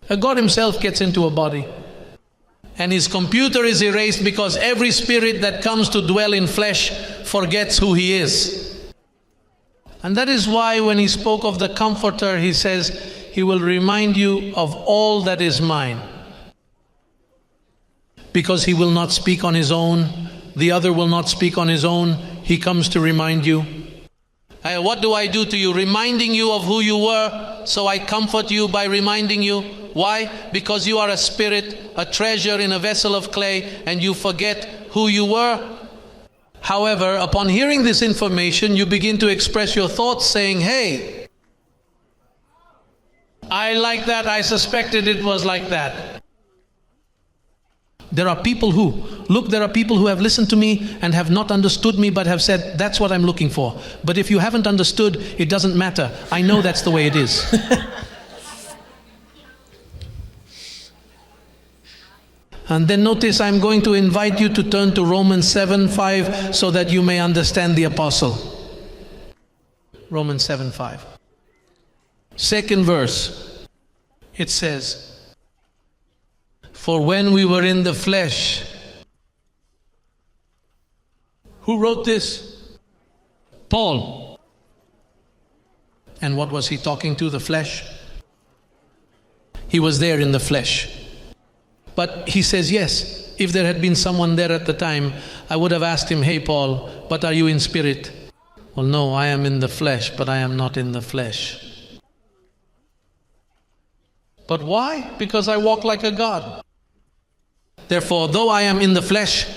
God himself gets into a body. And his computer is erased because every spirit that comes to dwell in flesh forgets who he is. And that is why when he spoke of the Comforter, he says, he will remind you of all that is mine. Because he will not speak on his own. The other will not speak on his own. He comes to remind you. What do I do to you? Reminding you of who you were. So I comfort you by reminding you. Why? Because you are a spirit, a treasure in a vessel of clay, and you forget who you were. However, upon hearing this information, you begin to express your thoughts saying, hey, I like that, I suspected it was like that. There are people who have listened to me and have not understood me but have said, that's what I'm looking for. But if you haven't understood, it doesn't matter. I know that's the way it is. And then notice I'm going to invite you to turn to Romans 7:5 so that you may understand the apostle. Romans 7:5. Second verse. It says, for when we were in the flesh. Who wrote this? Paul. And what was he talking to? The flesh? He was there in the flesh. But he says, yes, if there had been someone there at the time, I would have asked him, hey Paul, but are you in spirit? Well, no, I am in the flesh, but I am not in the flesh. But why? Because I walk like a God. Therefore, though I am in the flesh,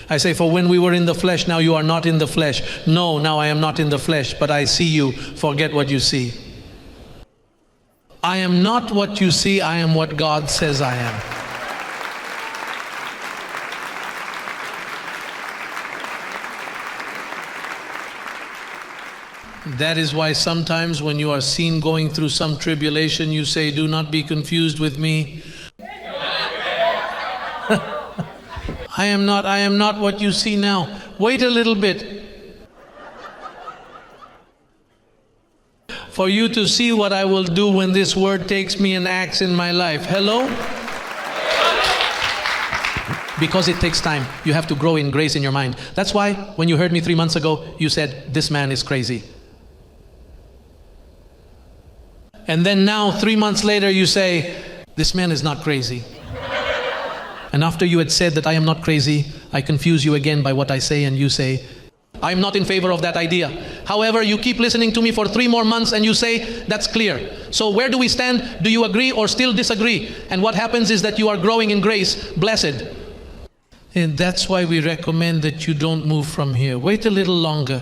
I say, for when we were in the flesh, now you are not in the flesh. No, now I am not in the flesh, but I see you. Forget what you see. I am not what you see, I am what God says I am. That is why sometimes when you are seen going through some tribulation, you say, do not be confused with me. I am not what you see now. Wait a little bit for you to see what I will do when this word takes me and acts in my life. Hello? Because it takes time. You have to grow in grace in your mind. That's why when you heard me 3 months ago, you said, this man is crazy. And then now 3 months later you say, this man is not crazy. And after you had said that I am not crazy, I confuse you again by what I say, and you say, I am not in favor of that idea. However, you keep listening to me for 3 more months and you say, that's clear. So where do we stand? Do you agree or still disagree? And what happens is that you are growing in grace. Blessed. And that's why we recommend that you don't move from here. Wait a little longer.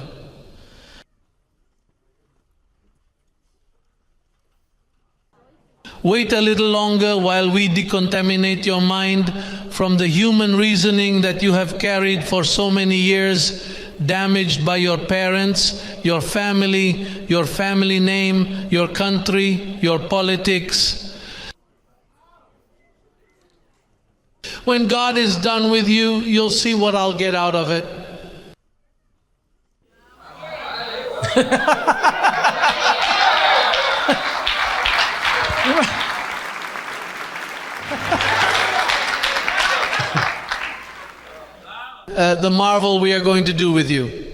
Wait a little longer while we decontaminate your mind from the human reasoning that you have carried for so many years, damaged by your parents, your family name, your country, your politics. When God is done with you, you'll see what I'll get out of it. The marvel we are going to do with you.